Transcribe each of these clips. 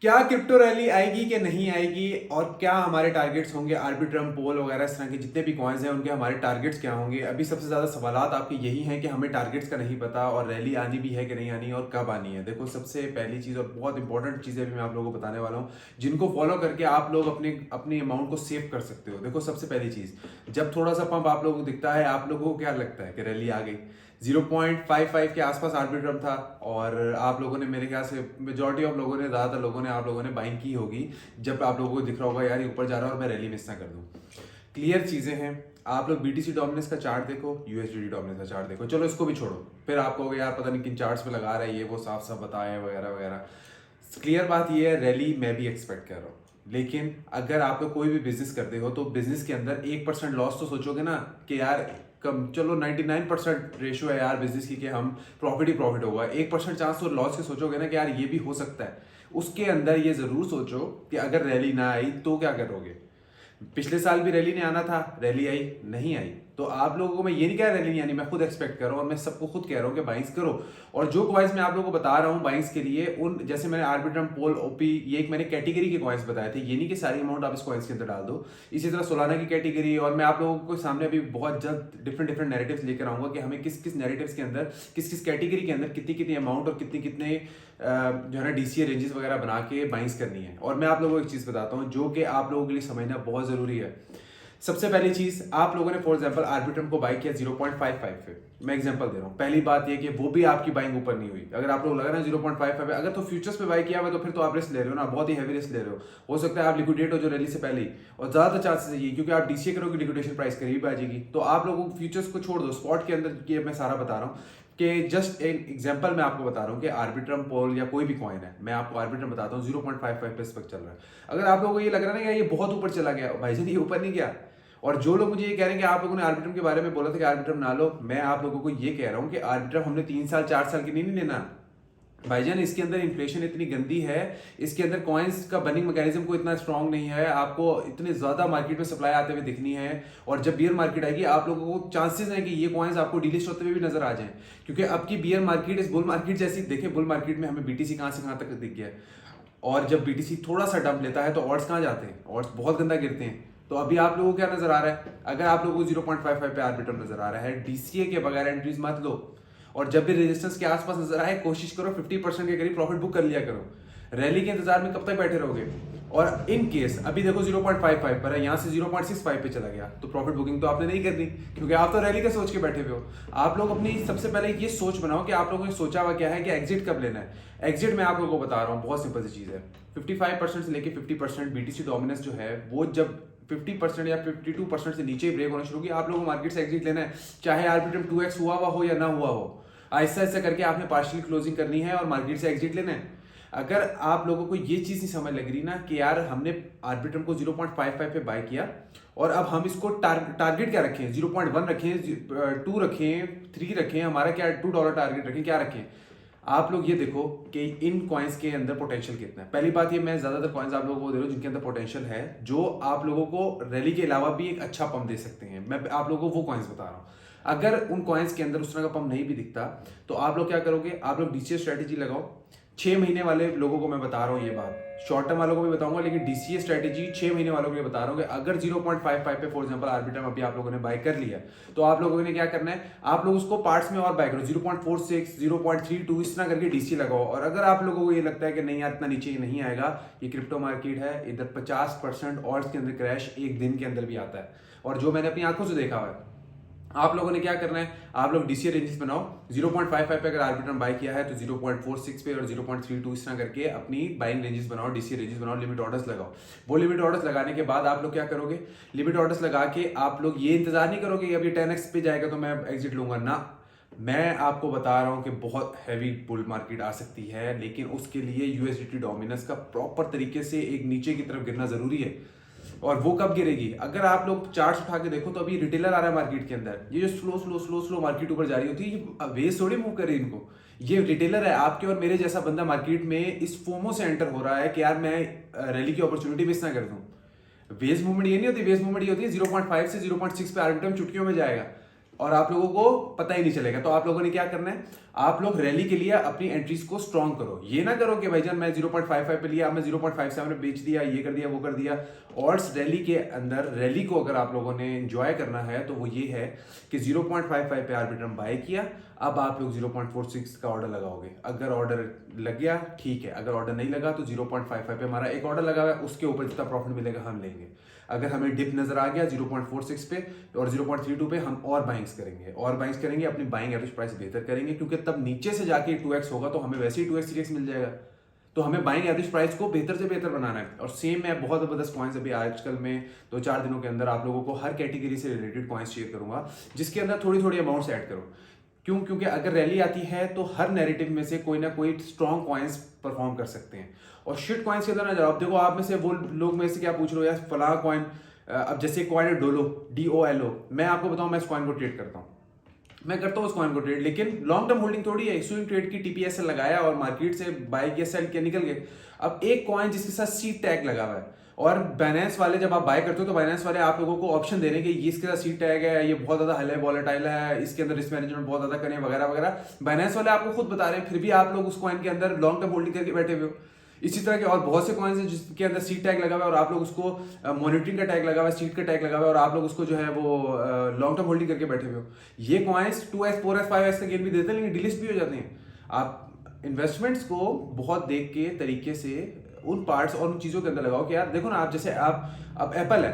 क्या crypto rally आएगी कि नहीं आएगी, और क्या हमारे टारगेट्स होंगे, आर्बिट्रम पोल वगैरह इस तरह के जितने भी कॉइन्स हैं उनके हमारे टारगेट्स क्या होंगे। अभी सबसे ज़्यादा सवालात आपके यही हैं कि हमें टारगेट्स का नहीं पता, और रैली आनी भी है कि नहीं आनी, और कब आनी है। देखो, सबसे पहली चीज़ और बहुत इंपॉर्टेंट चीज़ें भी मैं आप लोगों को बताने वाला हूँ, जिनको फॉलो करके आप लोग अपने अपने अमाउंट को सेव कर सकते हो। देखो, सबसे पहली चीज़, जब थोड़ा सा पंप आप लोगों को दिखता है, आप लोगों को क्या लगता है कि रैली आ गई। 0.55 के आसपास आर्बिट्रम था, और आप लोगों ने, मेरे ख्याल से मेजॉरिटी ऑफ लोगों ने, ज़्यादातर लोगों ने, आप लोगों ने बाइंग की होगी, जब आप लोगों को दिख रहा होगा यार ये ऊपर जा रहा है और मैं रैली मिस ना कर दूं। क्लियर चीज़ें हैं। आप लोग बीटीसी डोमिनेंस का चार्ट देखो, यूएसडीटी डोमिनेंस का चार्ट देखो, चलो इसको भी छोड़ो, फिर आप कहोगे यार पता नहीं किन चार्ट्स पे लगा रहा है ये वो, साफ साफ बताए वगैरह वगैरह। क्लियर बात ये है, रैली मैं भी एक्सपेक्ट कर रहा हूँ, लेकिन अगर आप लोग कोई भी बिजनेस करते हो तो बिजनेस के अंदर 1% लॉस तो सोचोगे ना कि यार कम, चलो 99% रेशो है यार बिजनेस की कि हम प्रॉफिट ही प्रॉफिट होगा, 1% चांस तो लॉस के सोचोगे ना कि यार ये भी हो सकता है। उसके अंदर ये जरूर सोचो कि अगर रैली ना आई तो क्या करोगे। पिछले साल भी रैली ने आना था, रैली आई नहीं आई, तो आप लोगों को मैं ये नहीं कह रहा रैली नहीं आनी, मैं खुद एक्सपेक्ट कर रहा हूँ, और मैं सबको खुद कह रहा हूँ कि बाइंग्स करो। और जो कॉइन्स मैं आप लोगों को बता रहा हूँ बाइंग्स के लिए, उन जैसे मैंने आर्बिट्रम पोल ओपी, ये एक मैंने कैटेगरी के कॉइन्स बताए थे, ये नहीं कि सारी अमाउंट आप इस कॉइन्स के अंदर डाल दो। इसी तरह सोलाना की कैटेगरी, और मैं आप लोगों को सामने अभी बहुत जल्द डिफरेंट डिफरेंट नैरेटिव्स लेकर आऊंगा कि हमें किस किस नैरेटिव्स के अंदर, किस किस कैटेगरी के अंदर कितनी कितनी अमाउंट और कितने कितने जो है ना डीसीए रेंजेस वगैरह बना के बाइंग्स करनी है। और मैं आप लोगों को एक चीज़ बताता हूँ जो कि आप लोगों के लिए समझना बहुत ज़रूरी है। सबसे पहली चीज, आप लोगों ने फॉर एग्जांपल आर्बिट्रम को बाई किया 0.55 पे, मैं एग्जांपल दे रहा हूं, पहली बात ये कि वो भी आपकी बाइंग ऊपर नहीं हुई। अगर आप लोग लगा ना 0.55 पे, अगर तो फ्यूचर्स पे बाई किया हुआ तो फिर तो आप रिस्क ले रहे हो ना, बहुत ही हैवी रिस्क ले रहे हो सकता है आप लिक्विडेट हो जो रैली से पहले ही, और ज्यादा चांसेस है क्योंकि आप डीसीए करोगे लिक्विडेशन प्राइस करीब आ जाएगी। तो आप लोगों को फ्यूचर्स को छोड़ दो, स्पॉट के अंदर ये मैं सारा बता रहा हूँ कि जस्ट एक एग्जांपल मैं आपको बता रहा हूँ कि आर्बिट्रम पोल या कोई भी कॉइन है, मैं आपको आर्बिट्रम बताता हूँ 0.55 पे इस वक्त चल रहा है। अगर आप लोगों को ये लग रहा है ना कि ये बहुत ऊपर चला गया, भाईजान ये ऊपर नहीं गया। और जो लोग मुझे ये कह रहे हैं कि आप लोगों ने आर्बिट्रम के बारे में बोला था कि आर्बिट्रम ना लो, मैं आप लोगों को ये कह रहा हूँ कि आर्बिट्रम हमने 3 साल 4 साल की नहीं लेना भाईजान। इसके अंदर इन्फ्लेशन इतनी गंदी है, इसके अंदर कॉइन्स का बर्निंग मैकेनिज्म को इतना स्ट्रांग नहीं है, आपको इतने ज्यादा मार्केट में सप्लाई आते हुए दिखनी है, और जब बियर मार्केट आएगी आप लोगों को चांसेस हैं कि ये कॉइन्स आपको डिलिस्ट होते हुए भी नजर आ जाएं, क्योंकि अब की बियर मार्केट इस बुल मार्केट जैसी देखे। बुल मार्केट में हमें बीटीसी कहां से कहां तक दिख गया है, और जब बीटीसी थोड़ा सा डंप लेता है तो ऑर्ड्स कहां जाते हैं, ऑर्ड्स बहुत गंदा गिरते हैं। तो अभी आप लोगों को क्या नजर आ रहा है, अगर आप लोगों को 0.55 पे आर्बिट्रम नजर आ रहा है, डीसीए के बगैर एंट्रीज मत लो, और जब भी रेजिस्टेंस के आसपास नजर आए कोशिश करो 50% के करीब प्रॉफिट बुक कर लिया करो। रैली के इंतजार में कब तक बैठे रहोगे। और इन केस अभी देखो 0.55 पर है, यहां से 0.65 पे चला गया, तो प्रॉफिट बुकिंग तो आपने नहीं करनी, क्योंकि आप तो रैली का सोच के बैठे हुए हो। आप लोग अपनी सबसे पहले ये सोच बनाओ कि आप लोगों ने सोचा हुआ क्या है कि एग्जिट कब लेना है। एग्जिट मैं आप लोगों को बता रहा हूँ, बहुत सिंपल सी चीज है। 55% से लेके 50% बीटीसी डोमिनेंस जो है, वो जब 50% या 52% से नीचे ब्रेक होना शुरू किया, आप लोगों को मार्केट से एग्जिट लेना है, चाहे आर्बिट्रम 2x हुआ हुआ हो या ना हुआ हो। ऐसा ऐसा करके आपने पार्शियल क्लोजिंग करनी है और मार्केट से एग्जिट लेना है। अगर आप लोगों को ये चीज नहीं समझ लग रही ना कि यार हमने आर्बिट्रम को 0.55 पे बाय किया, और अब हम इसको टारगेट क्या रखें, 0.1 रखें, 2 रखें, 3 रखें, हमारा क्या $2 टारगेट रखें, क्या रखें। आप लोग ये देखो कि इन कॉइन्स के अंदर पोटेंशियल कितना है। पहली बात ये, मैं ज्यादातर कॉइन्स आप लोगों को दे रहा हूँ जिनके अंदर पोटेंशियल है, जो आप लोगों को रैली के अलावा भी एक अच्छा पंप दे सकते हैं। मैं आप लोगों को वो कॉइन्स बता रहा हूँ। अगर उन कॉइन्स के अंदर उस तरह का पंप नहीं भी दिखता तो आप लोग क्या करोगे, आप लोग डीसीए स्ट्रेटेजी लगाओ। 6 महीने वाले लोगों को मैं बता रहा हूँ ये बात, शॉर्ट टर्म वालों को भी बताऊंगा, लेकिन डीसीए स्ट्रेटेजी 6 महीने वालों के लिए बता रहा हूँ कि अगर 0.55 पे फॉर एग्जांपल आर्बिट्रम अभी आप लोगों ने बाय कर लिया, तो आप लोगों ने क्या करना है, आप लोग उसको पार्ट्स में और बाय करो, 0.46, 0.32 इस तरह करके डीसीए लगाओ। और अगर आप लोगों को ये लगता है कि नहीं यार इतना नीचे नहीं आएगा, ये क्रिप्टो मार्केट है, इधर 50% ऑल्ट्स के अंदर क्रैश एक दिन के अंदर भी आता है, और जो मैंने अपनी आंखों से देखा हुआ है। आप लोगों ने क्या करना है, आप लोग डीसीए रेंजेस बनाओ। 0.55 पे अगर आर्बिट्रम बाय किया है तो 0.46 पे और 0.32 इस तरह करके अपनी बाइंग रेंजेस बनाओ, डीसीए रेंजेस बनाओ, लिमिट ऑर्डर्स लगाओ। वो लिमिट ऑर्डर्स लगाने के बाद आप लोग क्या करोगे, लिमिट ऑर्डर्स लगा के आप लोग ये इंतजार नहीं करोगे कि अभी 10x पे जाएगा तो मैं एग्जिट लूंगा ना। मैं आपको बता रहा हूं कि बहुत हैवी बुल मार्केट आ सकती है, लेकिन उसके लिए यूएसडीटी डोमिनेंस का प्रॉपर तरीके से एक नीचे की तरफ गिरना जरूरी है। और वो कब गिरेगी, अगर आप लोग चार्ट्स उठा के देखो तो अभी रिटेलर आ रहा है मार्केट के अंदर, ये जो slow slow slow slow market ऊपर जा रही होती है, ये वेज थोड़ी मूव करे इनको, ये रिटेलर है। आपके और मेरे जैसा बंदा मार्केट में इस फोमो से एंटर हो रहा है कि यार मैं रैली की अपॉर्चुनिटी मिस ना कर दूं। वेज मूवमेंट ये नहीं होती, वेज मूवमेंट ये होती है 0.5 से 0.6 पे आर्बिट्रम चुटकियों में जाएगा, और आप लोगों को पता ही नहीं चलेगा। तो आप लोगों ने क्या करना है, आप लोग रैली के लिए अपनी एंट्रीज को स्ट्रॉन्ग करो। ये ना करो कि भाईजान मैं 0.55 पे लिया, मैं 0.57 में बेच दिया, ये कर दिया वो कर दिया। ऑड्स रैली के अंदर, रैली को अगर आप लोगों ने एंजॉय करना है तो वो ये है कि 0.55 पे आर्बिट्रम बाय किया, अब आप लोग 0.46 का ऑर्डर लगाओगे। अगर ऑर्डर लग गया ठीक है, अगर ऑर्डर नहीं लगा तो 0.55 पे हमारा एक ऑर्डर लगा हुआ है, उसके ऊपर जितना प्रॉफिट मिलेगा हम लेंगे। अगर हमें डिप नजर आ गया 0.46 पे और 0.32 पे, हम और बाइंग्स करेंगे, अपनी बाइंग एवरेज प्राइस बेहतर करेंगे, क्योंकि तब नीचे से जाके 2x होगा तो हमें वैसे ही 2x 3x मिल जाएगा। तो हमें बाइंग एवरेज प्राइस को बेहतर से बेहतर बनाना है। और सेम मैं बहुत ज़बरदस्त कॉइन्स अभी आजकल में 2-4 दिनों के अंदर आप लोगों को हर कैटेगरी से रिलेटेड कॉइन्स शेयर करूंगा, जिसके अंदर थोड़ी थोड़ी अमाउंट्स ऐड करो। क्यों? क्योंकि अगर रैली आती है तो हर नैरेटिव में से कोई ना कोई स्ट्रॉन्ग कॉइन्स परफॉर्म कर सकते हैं। और शिट कॉइन्स के अंदर ना जाओ। अब देखो, आप में से वो लोग में से क्या पूछ रहे हो, यार फलां कॉइन, अब जैसे कॉइन है डोलो, DOLO, मैं आपको बताऊं, मैं इस कॉइन को ट्रेड करता हूं, मैं करता हूं उस कॉइन को ट्रेड, लेकिन लॉन्ग टर्म होल्डिंग थोड़ी है। स्विंग ट्रेड की TPS से लगाया और मार्केट से बाय किया, सेल किया, निकल गए। अब एक कॉइन जिसके साथ सीट टैग लगा हुआ है, और बाइनेंस वाले जब आप बाय करते हो तो बाइनेंस वाले आप लोगों को ऑप्शन दे रहे हैं कि ये इसके साथ सीट टैग है, ये बहुत ज्यादा हाई वॉलेटाइल है, इसके अंदर रिस्क मैनेजमेंट बहुत ज्यादा करें वगैरह वगैरह। बाइनेंस वाले आपको खुद बता रहे हैं, फिर भी आप लोग उस कॉइन के अंदर लॉन्ग टर्म होल्डिंग करके बैठे हुए हो। इसी तरह के और बहुत से कॉइन्स हैं जिसके अंदर सीट टैग लगा हुआ है और आप लोग उसको मॉनिटरिंग का टैग लगा हुआ है, सीट का टैग लगा हुआ है, और आप लोग उसको जो है वो लॉन्ग टर्म होल्डिंग करके बैठे हुए हो। ये कॉइन्स 2x 4x 5x का गेन भी देते हैं, लेकिन डिलिस्ट भी हो जाते हैं। आप इन्वेस्टमेंट्स को बहुत देख के तरीके से उन पार्ट्स और उन चीजों के अंदर लगाओ कि यार देखो ना, आप जैसे आप, अब एप्पल है,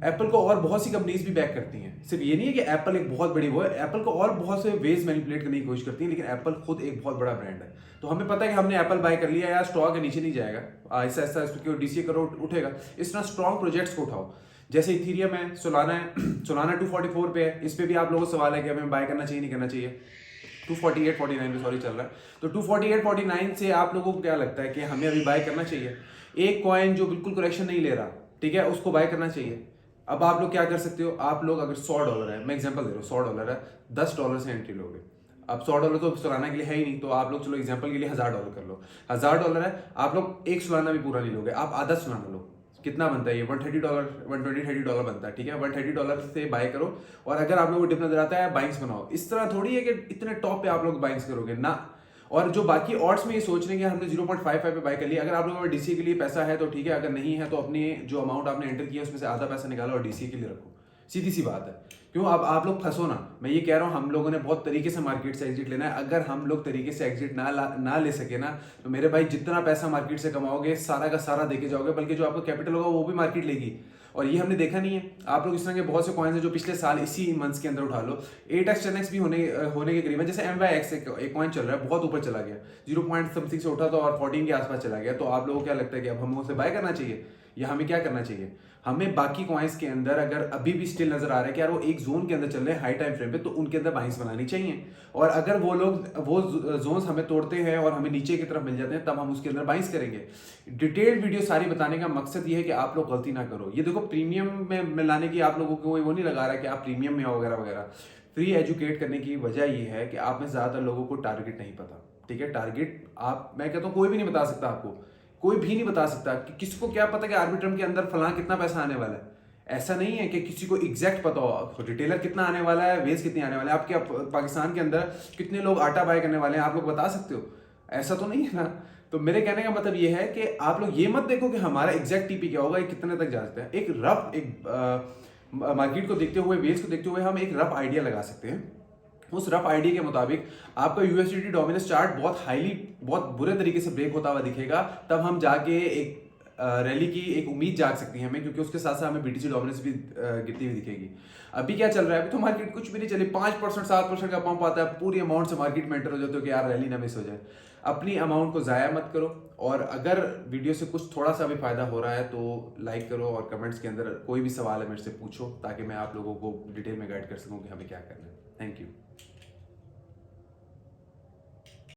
एप्पल को और बहुत सी कंपनीज भी बैक करती हैं। सिर्फ ये नहीं है कि एप्पल एक बहुत बड़ी वो है, एप्पल को और बहुत से वेज मैनिपुलेट करने की कोशिश करती है, लेकिन एप्पल खुद एक बहुत बड़ा ब्रांड है। तो हमें पता है कि हमने एप्पल बाय कर लिया, यार स्टॉक के नीचे नहीं जाएगा, ऐसा ऐसा DCA करो उठेगा। इस तरह स्ट्रॉन्ग प्रोजेक्ट्स को उठाओ, जैसे इथीरियम है, सोलाना है, सोलाना 244 पे है, इस पे भी आप लोगों को सवाल है कि हमें बाय करना चाहिए नहीं करना चाहिए। 248-49 पे सॉरी चल रहा है, तो 248-49 से आप लोगों को क्या लगता है कि हमें अभी बाय करना चाहिए? एक कॉइन जो बिल्कुल करेक्शन नहीं ले रहा, ठीक है, उसको बाय करना चाहिए। अब आप लोग क्या कर सकते हो, आप लोग अगर $100 है, मैं एग्जांपल दे रहा हूँ, $100 है, $10 से एंट्री लोगे। अब $100 तो सोलाना के लिए है ही नहीं, तो आप लोग चलो एग्जांपल के लिए $1000 कर लो। $1000 है, आप लोग एक सोलाना भी पूरा नहीं लोगे, आप आधा सोलाना लो। कितना बनता है ये? $130, $120-$130 बनता है, ठीक है। $130 से बाय करो, और अगर आप लोगों को डिप नजर आता है बाइंग्स बनाओ। इस तरह थोड़ी है कि इतने टॉप पे आप लोग बाइंग्स करोगे ना। और जो बाकी ऑड्स में ये सोच रहे हैं कि हमने 0.55 पे बाय कर लिया, अगर आप लोगों में DCA के लिए पैसा है तो ठीक है, अगर नहीं है तो अपनी जो अमाउंट आपने एंटर किया उसमें से आधा पैसा निकालो और DCA के लिए रखो। सीधी सी बात है। क्यों? अब आप लोग फंसो ना। मैं ये कह रहा हूँ, हम लोगों ने बहुत तरीके से मार्केट से एग्जिट लेना है। अगर हम लोग तरीके से एग्जिट ना ले सके ना, तो मेरे भाई जितना पैसा मार्केट से कमाओगे सारा का सारा देके जाओगे, बल्कि जो आपका कैपिटल होगा वो भी मार्केट लेगी। और ये हमने देखा नहीं है। आप लोग इस तरह के बहुत से कॉइन्स हैं जो पिछले साल इसी मंथ्स के अंदर उठा लो, 8x 10x भी होने के करीब है। जैसे MYX एक कॉइन चल रहा है, बहुत ऊपर चला गया, 0 पॉइंट समथिंग से उठा तो और 14 के आसपास चला गया। तो आप लोगों को क्या लगता है कि अब हमें उसे बाय करना चाहिए या हमें क्या करना चाहिए? हमें बाकी कॉइन्स के अंदर अगर अभी भी स्टिल नजर आ रहा है कि यार वो एक जोन के अंदर चल रहे हैं हाई टाइम फ्रेम पे, तो उनके अंदर बाइंग्स बनानी चाहिए। और अगर वो लोग वो जोन्स हमें तोड़ते हैं और हमें नीचे की तरफ मिल जाते हैं, तब हम उसके अंदर बाइंग्स करेंगे। डिटेल्ड वीडियो सारी बताने का मकसद ये है कि आप लोग गलती ना करो। ये देखो, प्रीमियम में लाने की आप लोगों को वो नहीं लगा रहा है कि आप प्रीमियम में हो वगैरह वगैरह। फ्री एजुकेट करने की वजह ये है कि आप में ज्यादातर लोगों को टारगेट नहीं पता, ठीक है। टारगेट आप, मैं कहता हूँ कोई भी नहीं बता सकता आपको, कोई भी नहीं बता सकता कि किसको क्या पता कि आर्बिट्रम के अंदर फलां कितना पैसा आने वाला है। ऐसा नहीं है कि किसी को एग्जैक्ट पता हो रिटेलर कितना आने वाला है, वेज कितनी आने वाला है, आपके पाकिस्तान के अंदर कितने लोग आटा बाय करने वाले हैं, आप लोग बता सकते हो? ऐसा तो नहीं है ना। तो मेरे कहने का मतलब ये है कि आप लोग ये मत देखो कि हमारा एग्जैक्ट TP क्या होगा, ये कितने तक जा सकता है। एक रफ मार्केट को देखते हुए, वेज को देखते हुए हम एक रफ आइडिया लगा सकते हैं। उस रफ आइडिया के मुताबिक आपका USDT डोमिनेंस चार्ट बहुत बुरे तरीके से ब्रेक होता हुआ दिखेगा, तब हम जाके एक रैली की एक उम्मीद जाग सकती है हमें, क्योंकि उसके साथ साथ हमें BTC डोमिनेंस भी गिरती हुई दिखेगी। अभी क्या चल रहा है? अभी तो मार्केट कुछ भी नहीं चली, 5% 7% का पंप आता है, पूरी अमाउंट से मार्केट में एंटर हो जाते हो कि यार रैली ना मिस हो जाए। अपनी अमाउंट को ज़ाया मत करो, और अगर वीडियो से कुछ थोड़ा सा भी फायदा हो रहा है तो लाइक करो, और कमेंट्स के अंदर कोई भी सवाल है मेरे से पूछो, ताकि मैं आप लोगों को डिटेल में गाइड कर सकूँ कि हमें क्या करना है। Thank you.